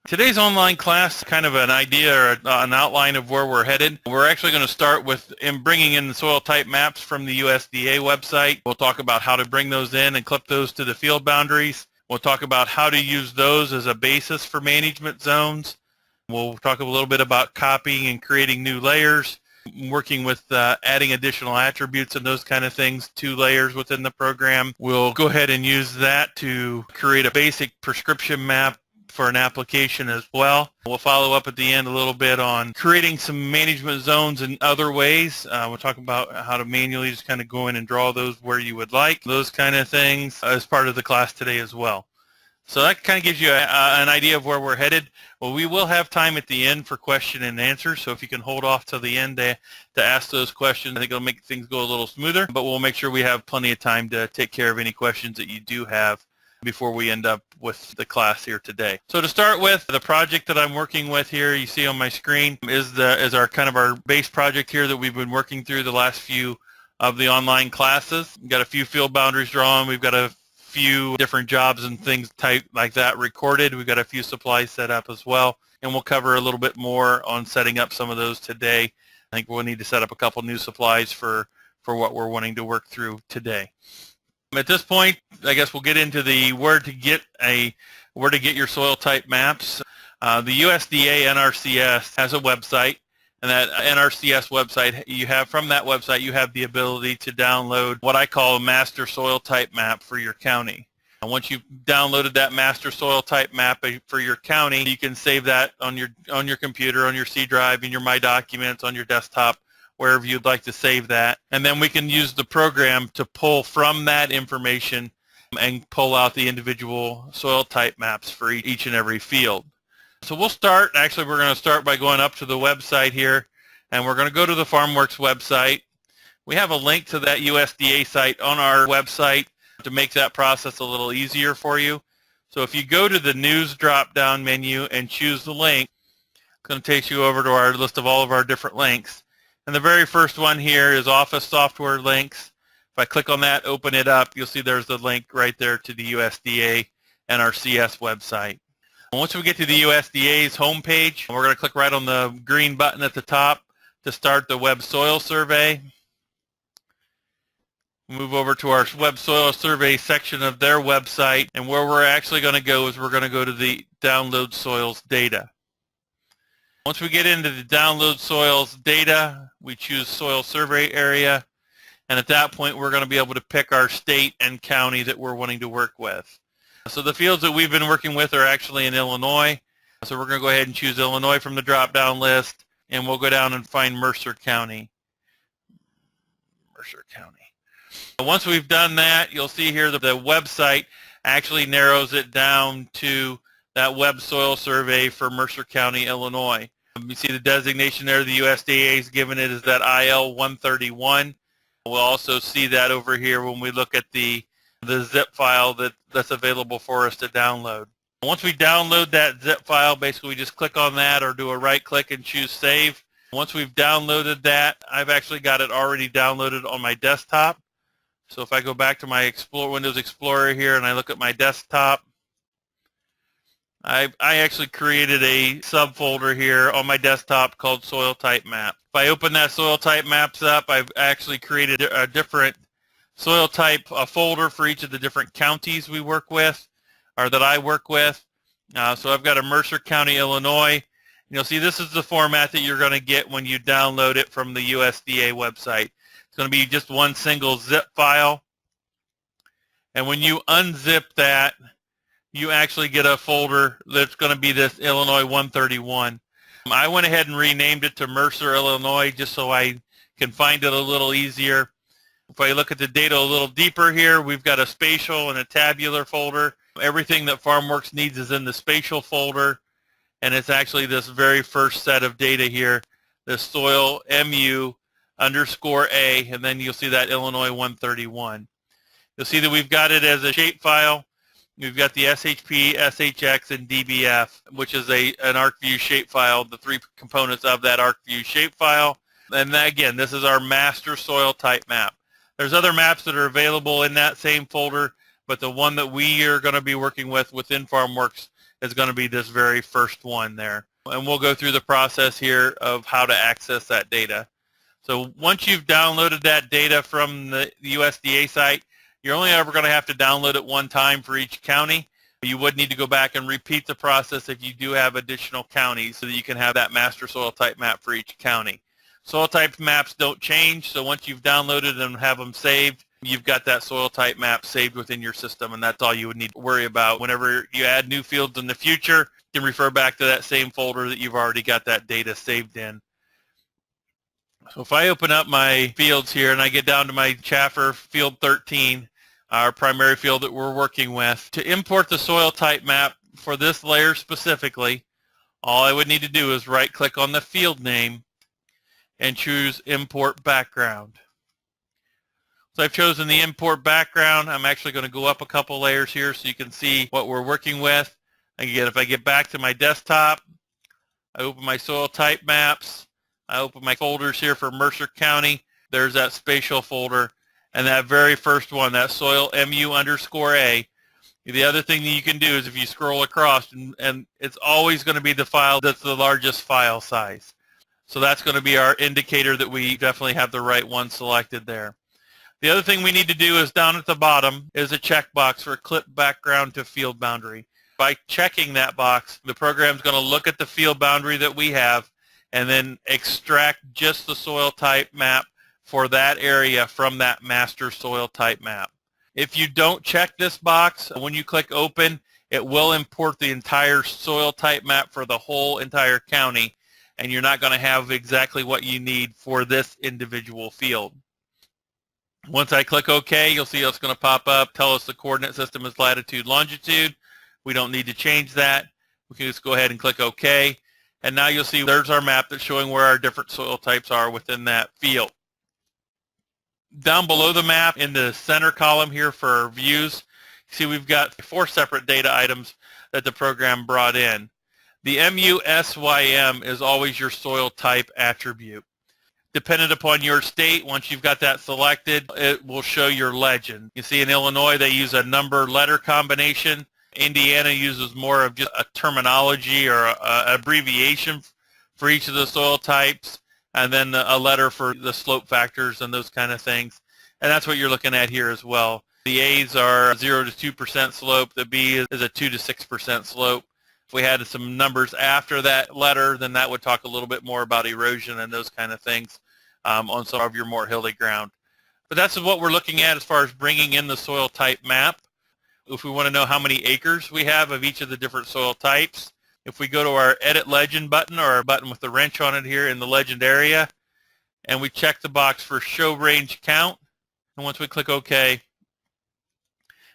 Today's online class, kind of an idea or an outline of where we're headed. We're actually going to start with bringing in the soil type maps from the USDA website. We'll talk about how to bring those in and clip those to the field boundaries. We'll talk about how to use those as a basis for management zones. We'll talk a little bit about copying and creating new layers, working with adding additional attributes and those kind of things to layers within the program. We'll go ahead and use that to create a basic prescription map for an application as well. We'll follow up at the end a little bit on creating some management zones in other ways. We'll talk about how to manually just kind of go in and draw those where you would like, those kind of things as part of the class today as well. So that kind of gives you an idea of where we're headed. Well, we will have time at the end for question and answer, so if you can hold off till the end to ask those questions, I think it'll make things go a little smoother, but we'll make sure we have plenty of time to take care of any questions that you do have before we end up with the class here today. So to start with, the project that I'm working with here, you see on my screen, is our kind of our base project here that we've been working through the last few of the online classes. We've got a few field boundaries drawn. We've got a few different jobs and things type like that recorded. We've got a few supplies set up as well, and we'll cover a little bit more on setting up some of those today. I think we'll need to set up a couple new supplies for what we're wanting to work through today. At this point, I guess we'll get into the where to get your soil type maps. The USDA NRCS has a website, and that NRCS website, from that website you have the ability to download what I call a master soil type map for your county. And once you've downloaded that master soil type map for your county, you can save that on your computer, on your C drive, in your My Documents, on your desktop, wherever you'd like to save that. And then we can use the program to pull from that information and pull out the individual soil type maps for each and every field. So we'll start, actually we're going to start by going up to the website here, and we're going to go to the FarmWorks website. We have a link to that USDA site on our website to make that process a little easier for you. So if you go to the News drop-down menu and choose the link, it's going to take you over to our list of all of our different links. And the very first one here is Office Software Links. If I click on that, open it up, you'll see there's the link right there to the USDA NRCS website. And once we get to the USDA's homepage, we're going to click right on the green button at the top to start the Web Soil Survey. Move over to our Web Soil Survey section of their website, and where we're actually going to go is we're going to go to the Download Soils Data. Once we get into the Download Soils Data, we choose Soil Survey Area, and at that point we're going to be able to pick our state and county that we're wanting to work with. So the fields that we've been working with are actually in Illinois, so we're going to go ahead and choose Illinois from the drop-down list, and we'll go down and find Mercer County. Mercer County. Once we've done that, you'll see here that the website actually narrows it down to that Web Soil Survey for Mercer County, Illinois. You see the designation there the USDA has given it is that IL 131. We'll also see that over here when we look at the zip file that's available for us to download. Once we download that zip file, basically we just click on that or do a right click and choose Save. Once we've downloaded that, I've actually got it already downloaded on my desktop. So if I go back to my Windows Explorer here and I look at my desktop, I actually created a subfolder here on my desktop called Soil Type Map. If I open that Soil Type Maps up, I've actually created a different soil type folder for each of the different counties we work with, or that I work with. So I've got a Mercer County, Illinois. And you'll see this is the format that you're going to get when you download it from the USDA website. It's going to be just one single zip file. And when you unzip that, you actually get a folder that's going to be this Illinois 131. I went ahead and renamed it to Mercer, Illinois, just so I can find it a little easier. If I look at the data a little deeper here, we've got a spatial and a tabular folder. Everything that FarmWorks needs is in the spatial folder, and it's actually this very first set of data here, the soil MU _A, and then you'll see that Illinois 131. You'll see that we've got it as a shapefile. We've got the SHP, SHX, and DBF, which is an ArcView shapefile, the three components of that ArcView shapefile. And again, this is our master soil type map. There's other maps that are available in that same folder, but the one that we are going to be working with within FarmWorks is going to be this very first one there. And we'll go through the process here of how to access that data. So once you've downloaded that data from the USDA site, you're only ever going to have to download it one time for each county. You would need to go back and repeat the process if you do have additional counties so that you can have that master soil type map for each county. Soil type maps don't change, so once you've downloaded and have them saved, you've got that soil type map saved within your system, and that's all you would need to worry about. Whenever you add new fields in the future, you can refer back to that same folder that you've already got that data saved in. So if I open up my fields here and I get down to my Chaffer field 13, our primary field that we're working with, to import the soil type map for this layer specifically, all I would need to do is right-click on the field name and choose Import Background. So I've chosen the Import Background. I'm actually going to go up a couple layers here so you can see what we're working with. Again, if I get back to my desktop, I open my soil type maps, I open my folders here for Mercer County. There's that spatial folder. And that very first one, that soil MU_A, the other thing that you can do is if you scroll across, and it's always going to be the file that's the largest file size. So that's going to be our indicator that we definitely have the right one selected there. The other thing we need to do is down at the bottom is a checkbox for clip background to field boundary. By checking that box, the program's going to look at the field boundary that we have and then extract just the soil type map for that area from that master soil type map. If you don't check this box, when you click open, it will import the entire soil type map for the whole entire county, and you're not going to have exactly what you need for this individual field. Once I click OK, you'll see it's going to pop up, tell us the coordinate system is latitude, longitude. We don't need to change that. We can just go ahead and click OK, and now you'll see there's our map that's showing where our different soil types are within that field. Down below the map in the center column here for views, see we've got 4 separate data items that the program brought in. The MUSYM is always your soil type attribute. Dependent upon your state, once you've got that selected, it will show your legend. You see in Illinois they use a number-letter combination. Indiana uses more of just a terminology or an abbreviation for each of the soil types, and then a letter for the slope factors and those kind of things. And that's what you're looking at here as well. The A's are 0 to 2% slope. The B is a 2 to 6% slope. If we had some numbers after that letter, then that would talk a little bit more about erosion and those kind of things on some of your more hilly ground. But that's what we're looking at as far as bringing in the soil type map. If we want to know how many acres we have of each of the different soil types, if we go to our Edit Legend button, or our button with the wrench on it here in the legend area, and we check the box for Show Range Count, and once we click OK,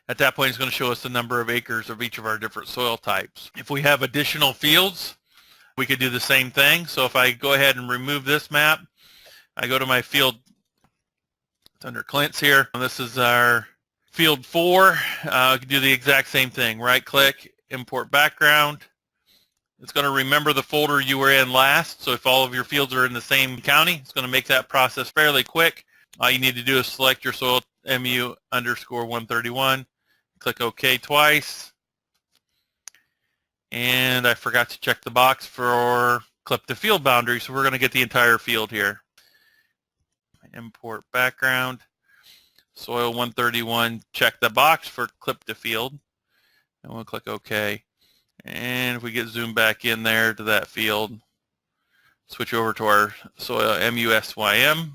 at that point it's going to show us the number of acres of each of our different soil types. If we have additional fields, we could do the same thing. So if I go ahead and remove this map, I go to my field, it's under Clint's here, and this is our field 4. We can do the exact same thing. Right-click, Import Background. It's going to remember the folder you were in last, so if all of your fields are in the same county, it's going to make that process fairly quick. All you need to do is select your soil MU_131, click OK twice, and I forgot to check the box for clip the field boundary, so we're going to get the entire field here. Import background, soil 131, check the box for clip the field, and we'll click OK. And if we get zoomed back in there to that field, switch over to our soil MUSYM,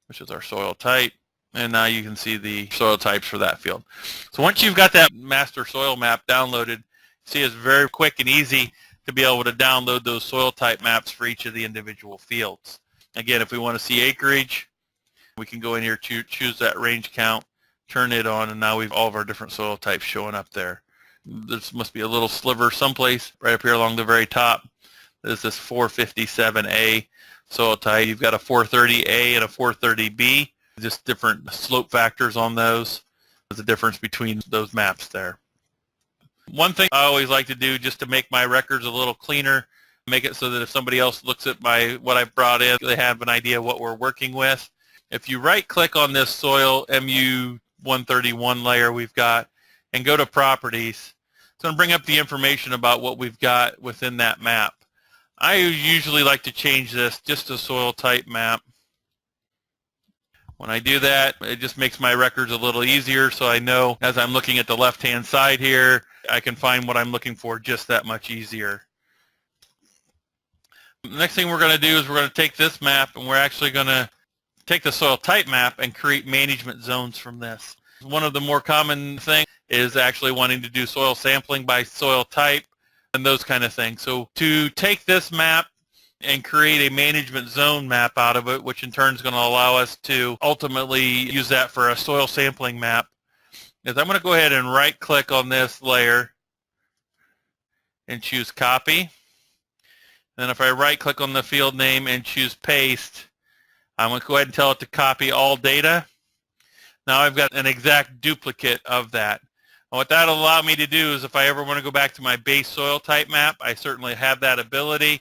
which is our soil type, and now you can see the soil types for that field. So once you've got that master soil map downloaded, see it's very quick and easy to be able to download those soil type maps for each of the individual fields. Again, if we want to see acreage, we can go in here, choose that range count, turn it on, and now we've all of our different soil types showing up there. There must be a little sliver someplace right up here along the very top. There's this 457A soil type. You've got a 430A and a 430B, just different slope factors on those. There's a difference between those maps there. One thing I always like to do just to make my records a little cleaner, make it so that if somebody else looks at what I've brought in, they have an idea what we're working with. If you right-click on this soil MU131 layer we've got and go to Properties, It's going to bring up the information about what we've got within that map. I usually like to change this just to soil type map. When I do that, it just makes my records a little easier, so I know as I'm looking at the left-hand side here, I can find what I'm looking for just that much easier. The next thing we're going to do is we're going to take this map and we're actually going to take the soil type map and create management zones from this. One of the more common things is actually wanting to do soil sampling by soil type and those kind of things. So to take this map and create a management zone map out of it, which in turn is going to allow us to ultimately use that for a soil sampling map, is I'm going to go ahead and right click on this layer and choose copy. Then if I right click on the field name and choose paste, I'm going to go ahead and tell it to copy all data. Now I've got an exact duplicate of that. And what that'll allow me to do is if I ever want to go back to my base soil type map, I certainly have that ability.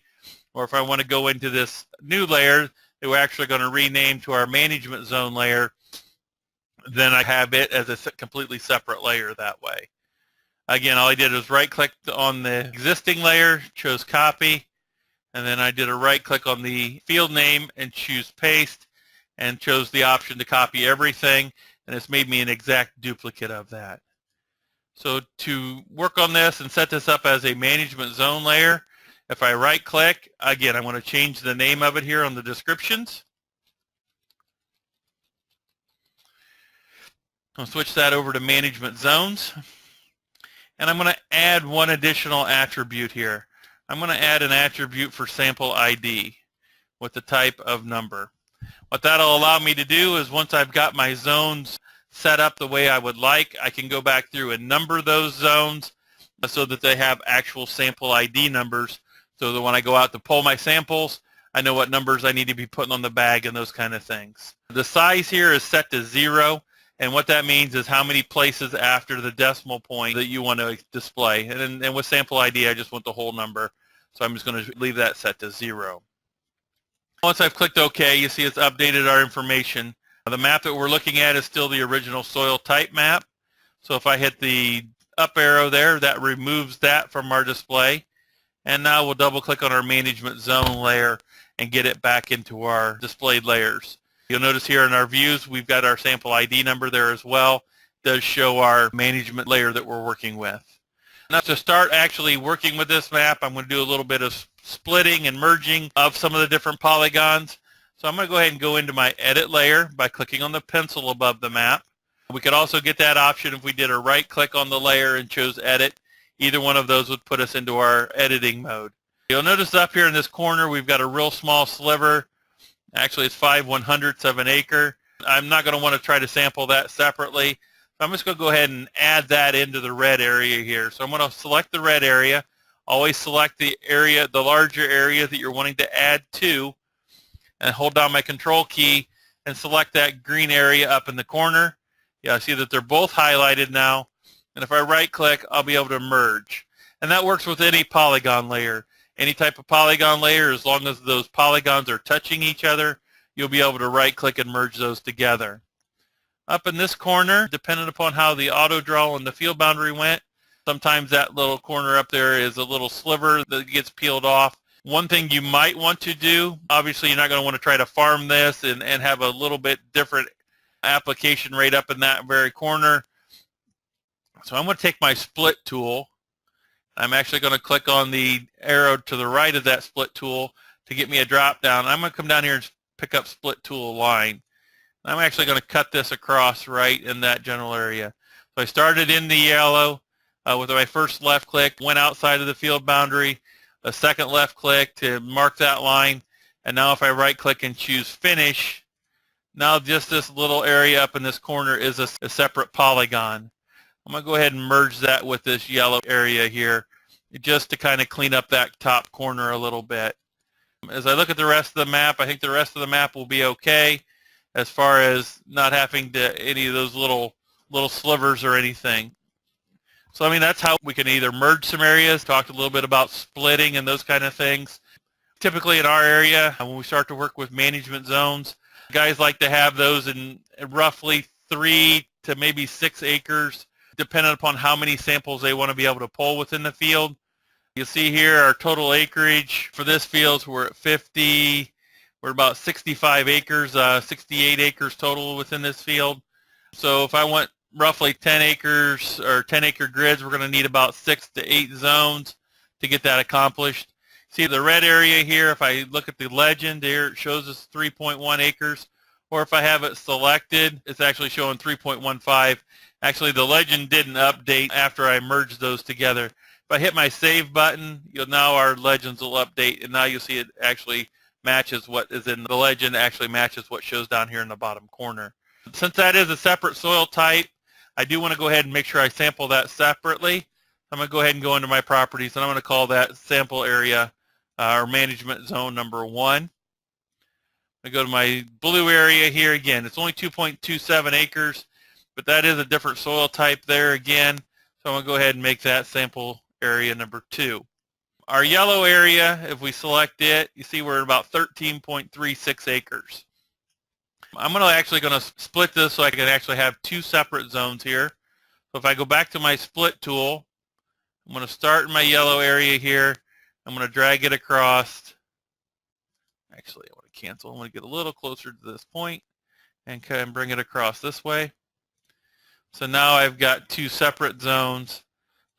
Or if I want to go into this new layer that we're actually going to rename to our management zone layer, then I have it as a completely separate layer that way. Again, all I did was right click on the existing layer, chose copy, and then I did a right click on the field name and choose paste and chose the option to copy everything, and it's made me an exact duplicate of that. So to work on this and set this up as a management zone layer, if I right click, again, I want to change the name of it here on the descriptions. I'll switch that over to management zones. And I'm going to add one additional attribute here. I'm going to add an attribute for sample ID with the type of number. What that'll allow me to do is once I've got my zones set up the way I would like, I can go back through and number those zones so that they have actual sample ID numbers, so that when I go out to pull my samples, I know what numbers I need to be putting on the bag and those kind of things. The size here is set to 0, and what that means is how many places after the decimal point that you want to display. And with sample ID, I just want the whole number, so I'm just going to leave that set to 0. Once I've clicked OK, you see it's updated our information. The map that we're looking at is still the original soil type map. So if I hit the up arrow there, that removes that from our display. And now we'll double click on our management zone layer and get it back into our displayed layers. You'll notice here in our views, we've got our sample ID number there as well. It does show our management layer that we're working with. Now to start actually working with this map, I'm going to do a little bit of splitting and merging of some of the different polygons. So I'm going to go ahead and go into my edit layer by clicking on the pencil above the map. We could also get that option if we did a right click on the layer and chose edit. Either one of those would put us into our editing mode. You'll notice up here in this corner we've got a real small sliver. Actually it's 5/100ths of an acre. I'm not going to want to try to sample that separately. So I'm just going to go ahead and add that into the red area here. So I'm going to select the red area. Always select the area, the larger area that you're wanting to add to, and hold down my control key and select that green area up in the corner. Yeah, I see that they're both highlighted now. And if I right click, I'll be able to merge. And that works with any polygon layer. Any type of polygon layer, as long as those polygons are touching each other, you'll be able to right click and merge those together. Up in this corner, depending upon how the auto draw and the field boundary went, sometimes that little corner up there is a little sliver that gets peeled off. One thing you might want to do, obviously you're not going to want to try to farm this and have a little bit different application rate up in that very corner. So I'm going to take my split tool. I'm actually going to click on the arrow to the right of that split tool to get me a drop down. I'm going to come down here and pick up split tool line. I'm actually going to cut this across right in that general area. So I started in the yellow with my first left click, went outside of the field boundary, a second left click to mark that line, and now if I right click and choose finish, now just this little area up in this corner is a separate polygon. I'm going to go ahead and merge that with this yellow area here just to kind of clean up that top corner a little bit. As I look at the rest of the map, I think the rest of the map will be okay as far as not having to any of those little slivers or anything. So I mean, that's how we can either merge some areas, talked a little bit about splitting and those kind of things. Typically in our area, when we start to work with management zones, guys like to have those in roughly 3 to maybe 6 acres depending upon how many samples they want to be able to pull within the field. You'll see here our total acreage for this field, we're at 50, we're about 65 acres, 68 acres total within this field. So if I want roughly 10 acres or 10-acre grids, we're going to need about 6 to 8 zones to get that accomplished. See the red area here, if I look at the legend there, it shows us 3.1 acres. Or if I have it selected, it's actually showing 3.15. Actually, the legend didn't update after I merged those together. If I hit my save button, now our legends will update, and now you'll see it actually matches what is in the legend, actually matches what shows down here in the bottom corner. Since that is a separate soil type, I do want to go ahead and make sure I sample that separately. I'm going to go ahead and go into my properties, and I'm going to call that sample area or management zone number 1. I go to my blue area here again. It's only 2.27 acres, but that is a different soil type there again. So I'm going to go ahead and make that sample area number 2. Our yellow area, if we select it, you see we're at about 13.36 acres. I'm actually going to split this so I can actually have 2 separate zones here. So if I go back to my split tool, I'm going to start in my yellow area here. I'm going to drag it across. Actually, I want to cancel. I want to get a little closer to this point and kind of bring it across this way. So now I've got 2 separate zones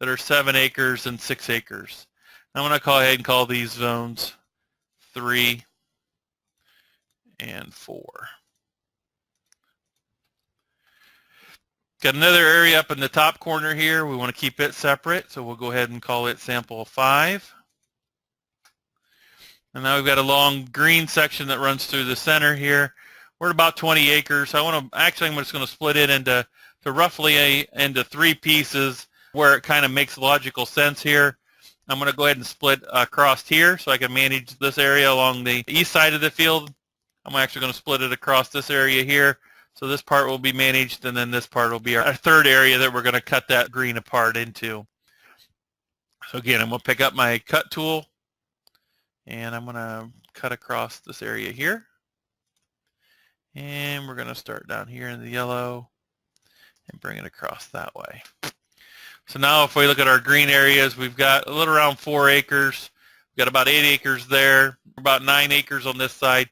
that are 7 acres and 6 acres. I'm going to go ahead and call these zones 3 and 4. Got another area up in the top corner here. We want to keep it separate, so we'll go ahead and call it sample 5. And now we've got a long green section that runs through the center here. We're at about 20 acres. I'm just going to split it into roughly into 3 pieces where it kind of makes logical sense here. I'm going to go ahead and split across here so I can manage this area along the east side of the field. I'm actually going to split it across this area here. So this part will be managed, and then this part will be our third area that we're going to cut that green apart into. So again, I'm going to pick up my cut tool, and I'm going to cut across this area here. And we're going to start down here in the yellow and bring it across that way. So now if we look at our green areas, we've got a little around 4 acres. We've got about 8 acres there, about 9 acres on this side.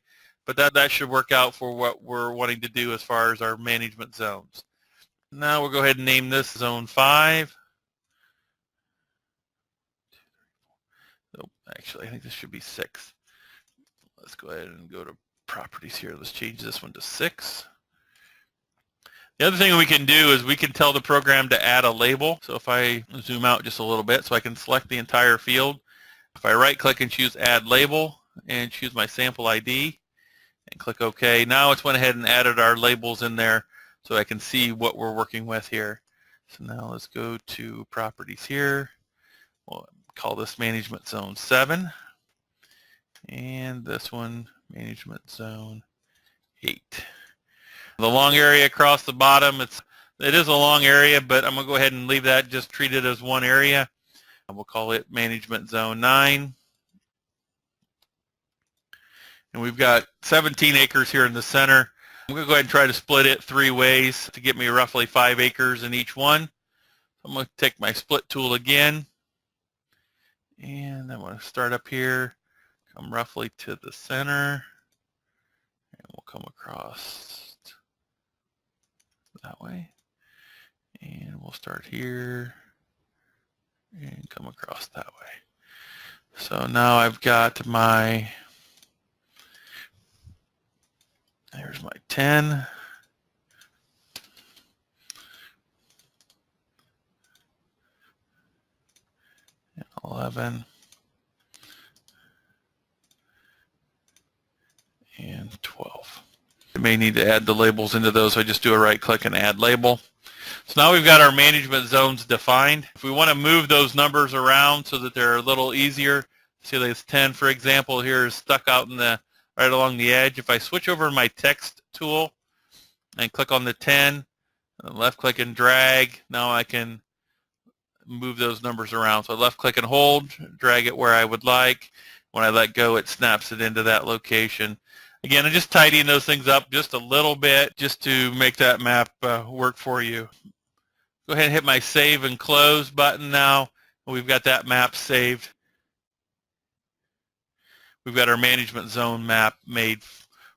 But that should work out for what we're wanting to do as far as our management zones. Now we'll go ahead and name this zone 5. Oh, actually, I think this should be 6. Let's go ahead and go to properties here. Let's change this one to 6. The other thing we can do is we can tell the program to add a label. So if I zoom out just a little bit so I can select the entire field, if I right click and choose add label and choose my sample ID and click OK, now it's went ahead and added our labels in there so I can see what we're working with here. So now let's go to properties here. We'll call this management zone 7 and this one management zone 8. The long area across the bottom, it is a long area, but I'm going to go ahead and leave that, just treat it as one area. And we'll call it management zone 9. And we've got 17 acres here in the center. I'm going to go ahead and try to split it 3 ways to get me roughly 5 acres in each one. I'm going to take my split tool again, and I'm going to start up here, come roughly to the center, and we'll come across that way, and we'll start here and come across that way. So now I've got my, there's my 10, and 11, and 12. You may need to add the labels into those, so I just do a right click and add label. So now we've got our management zones defined. If we want to move those numbers around so that they're a little easier, see this 10 for example here is stuck out in the right along the edge. If I switch over to my text tool and click on the 10, and left click and drag, now I can move those numbers around. So left click and hold, drag it where I would like. When I let go, it snaps it into that location. Again, I'm just tidying those things up just a little bit just to make that map work for you. Go ahead and hit my save and close button now. We've got that map saved. We've got our management zone map made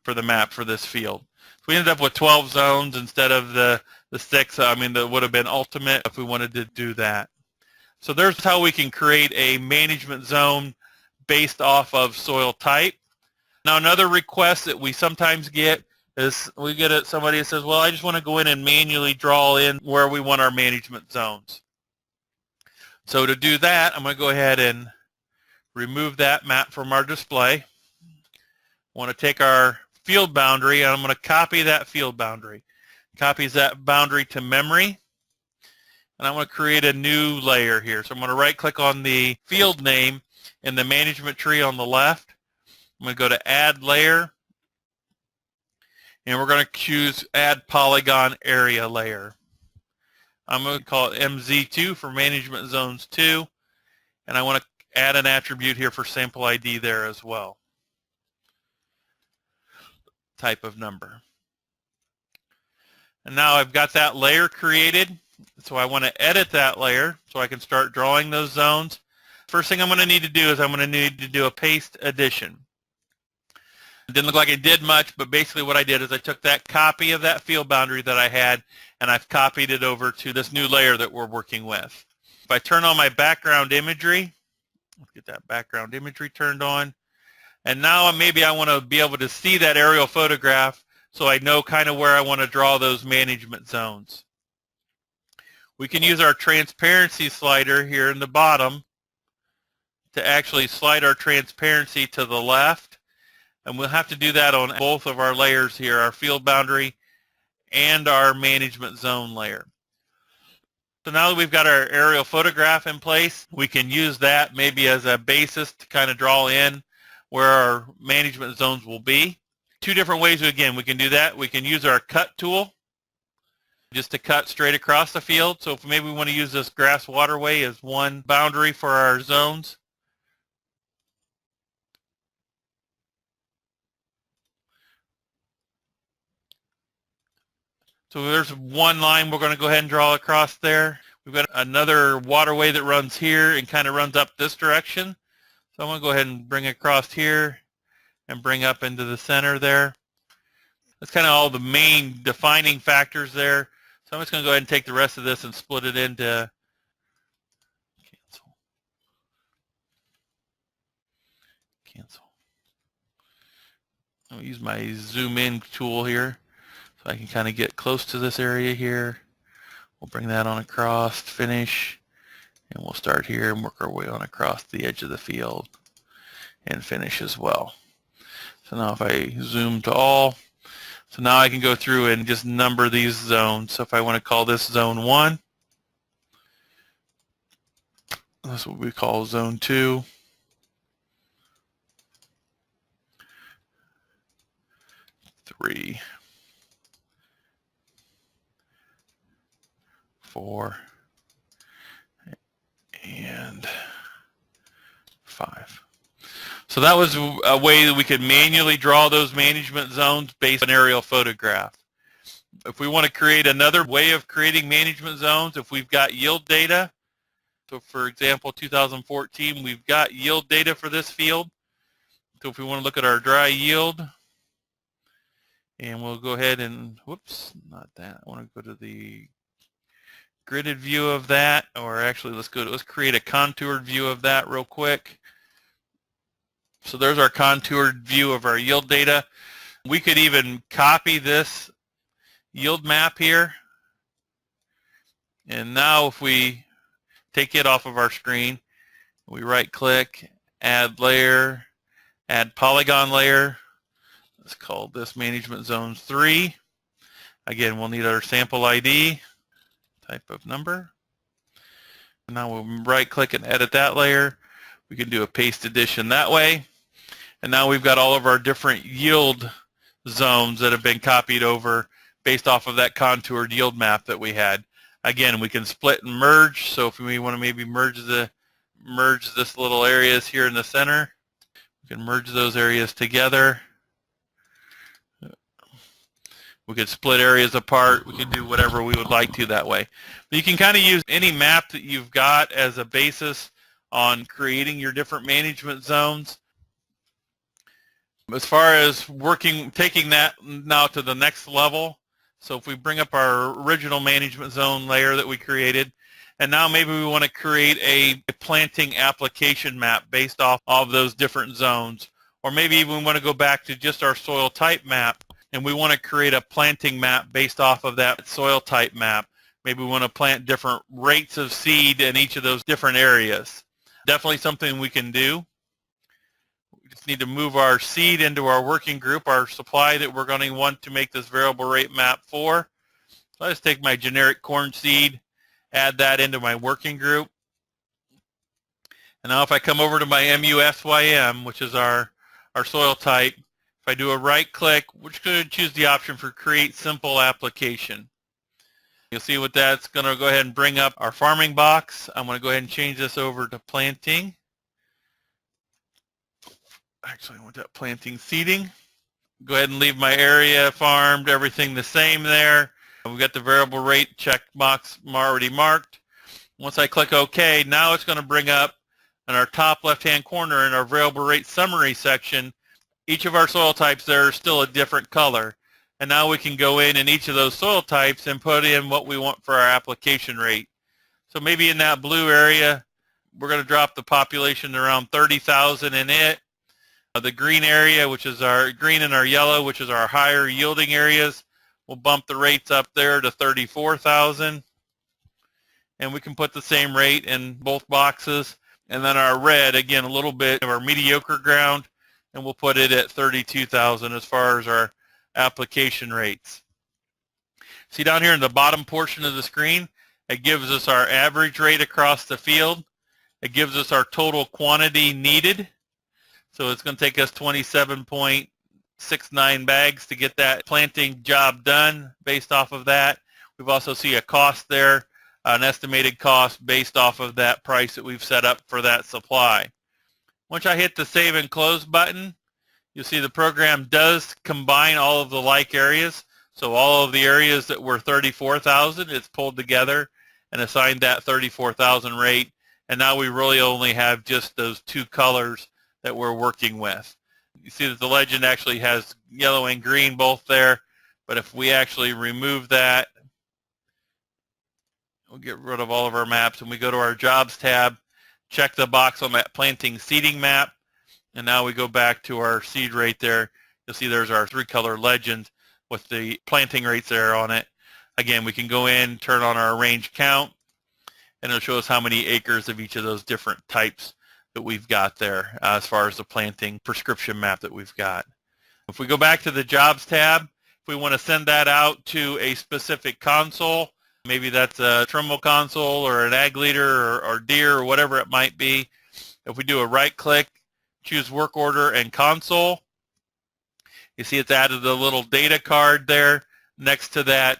for the map for this field. So we ended up with 12 zones instead of the 6. I mean, that would have been ultimate if we wanted to do that. So there's how we can create a management zone based off of soil type. Now another request that we sometimes get is we get somebody that says, well, I just want to go in and manually draw in where we want our management zones. So to do that, I'm going to go ahead and remove that map from our display. I want to take our field boundary and I'm going to copy that field boundary. Copies that boundary to memory. And I'm going to create a new layer here. So I'm going to right click on the field name in the management tree on the left. I'm going to go to add layer. And we're going to choose add polygon area layer. I'm going to call it MZ2 for management zones 2. And I want to add an attribute here for sample ID there as well. Type of number. And now I've got that layer created. So I want to edit that layer so I can start drawing those zones. First thing I'm going to need to do is I'm going to need to do a paste addition. It didn't look like it did much, but basically what I did is I took that copy of that field boundary that I had and I've copied it over to this new layer that we're working with. If I turn on my background imagery, let's get that background imagery turned on, and now maybe I want to be able to see that aerial photograph so I know kind of where I want to draw those management zones. We can use our transparency slider here in the bottom to actually slide our transparency to the left. And we'll have to do that on both of our layers here, our field boundary and our management zone layer. So now that we've got our aerial photograph in place, we can use that maybe as a basis to kind of draw in where our management zones will be. Two different ways, again, we can do that. We can use our cut tool just to cut straight across the field. So if maybe we want to use this grass waterway as one boundary for our zones, so there's one line we're going to go ahead and draw across there. We've got another waterway that runs here and kind of runs up this direction. So I'm going to go ahead and bring it across here and bring up into the center there. That's kind of all the main defining factors there. So I'm just going to go ahead and take the rest of this and split it into cancel. I'll use my zoom in tool here. So I can kind of get close to this area here. We'll bring that on across, finish, and we'll start here and work our way on across the edge of the field and finish as well. So now if I zoom to all, so now I can go through and just number these zones. So if I want to call this zone 1, that's what we call zone 2. 3, 4, and 5. So that was a way that we could manually draw those management zones based on aerial photograph. If we want to create another way of creating management zones, if we've got yield data, so for example 2014, we've got yield data for this field. So if we want to look at our dry yield, and we'll go ahead and, whoops, not that. I want to go to the gridded view of that, or actually let's create a contoured view of that real quick. So there's our contoured view of our yield data. We could even copy this yield map here. And now if we take it off of our screen, we right click, add layer, add polygon layer. Let's call this management zones 3. Again, we'll need our sample ID, type of number. Now we'll right click and edit that layer. We can do a paste addition that way. And now we've got all of our different yield zones that have been copied over based off of that contoured yield map that we had. Again, we can split and merge. So if we want to maybe merge this little areas here in the center, we can merge those areas together. We could split areas apart. We could do whatever we would like to that way. But you can kind of use any map that you've got as a basis on creating your different management zones. As far as taking that now to the next level, so if we bring up our original management zone layer that we created, and now maybe we want to create a planting application map based off of those different zones, or maybe even we want to go back to just our soil type map and we want to create a planting map based off of that soil type map. Maybe we want to plant different rates of seed in each of those different areas. Definitely something we can do. We just need to move our seed into our working group, our supply that we're going to want to make this variable rate map for. So I just take my generic corn seed, add that into my working group. And now if I come over to my MUSYM, which is our soil type, if I do a right click, we're just going to choose the option for create simple application. You'll see what that's going to go ahead and bring up our farming box. I'm going to go ahead and change this over to planting. Actually, I want that planting seeding. Go ahead and leave my area farmed, everything the same there. We've got the variable rate checkbox already marked. Once I click OK, now it's going to bring up in our top left-hand corner in our variable rate summary section, each of our soil types there are still a different color. And now we can go in each of those soil types and put in what we want for our application rate. So maybe in that blue area, we're going to drop the population around 30,000 in it. The green area, which is our green and our yellow, which is our higher yielding areas, we'll bump the rates up there to 34,000. And we can put the same rate in both boxes. And then our red, again, a little bit of our mediocre ground, and we'll put it at 32,000 as far as our application rates. See down here in the bottom portion of the screen, it gives us our average rate across the field. It gives us our total quantity needed. So it's going to take us 27.69 bags to get that planting job done based off of that. We've also see a cost there, an estimated cost based off of that price that we've set up for that supply. Once I hit the Save and Close button, you'll see the program does combine all of the like areas. So all of the areas that were 34,000, it's pulled together and assigned that 34,000 rate. And now we really only have just those two colors that we're working with. You see that the legend actually has yellow and green both there. But if we actually remove that, we'll get rid of all of our maps and we go to our Jobs tab, check the box on that planting seeding map, and now we go back to our seed rate there. You'll see there's our three-color legend with the planting rates there on it. Again, we can go in, turn on our range count, and it'll show us how many acres of each of those different types that we've got there as far as the planting prescription map that we've got. If we go back to the Jobs tab, if we want to send that out to a specific console, maybe that's a Trimble console or an Ag Leader or Deere or whatever it might be. If we do a right-click, choose Work Order and Console, you see it's added a little data card there next to that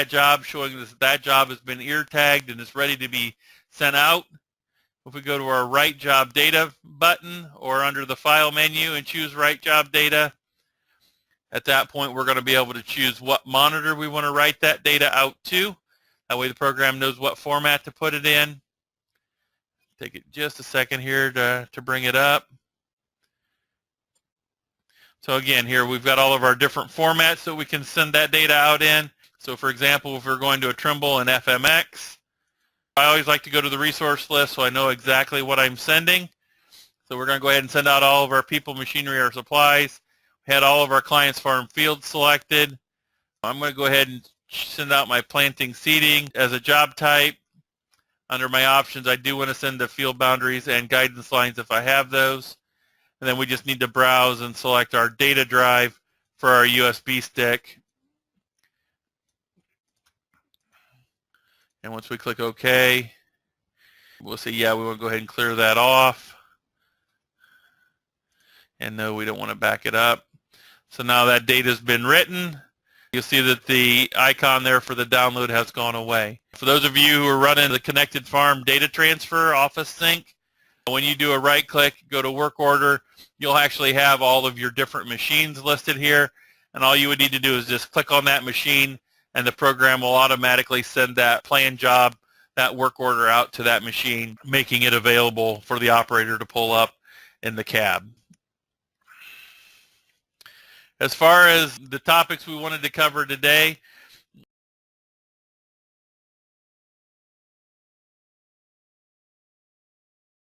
job, showing that that job has been ear tagged and is ready to be sent out. If we go to our Write Job Data button or under the File menu and choose Write Job Data, at that point, we're going to be able to choose what monitor we want to write that data out to. That way the program knows what format to put it in. Take it just a second here to bring it up. So again, here we've got all of our different formats that we can send that data out in. So for example, if we're going to a Trimble and FMX, I always like to go to the resource list so I know exactly what I'm sending. So we're going to go ahead and send out all of our people, machinery, or supplies. We had all of our clients' farm fields selected. I'm going to go ahead and send out my planting seeding as a job type. Under my options, I do want to send the field boundaries and guidance lines if I have those. And then we just need to browse and select our data drive for our USB stick. And once we click OK, we'll say, yeah, we want to go ahead and clear that off. And no, we don't want to back it up. So now that data has been written. You'll see that the icon there for the download has gone away. For those of you who are running the Connected Farm Data Transfer Office Sync, when you do a right-click, go to Work Order, you'll actually have all of your different machines listed here. and all you would need to do is just click on that machine, and the program will automatically send that plan job, that work order out to that machine, making it available for the operator to pull up in the cab. As far as the topics we wanted to cover today,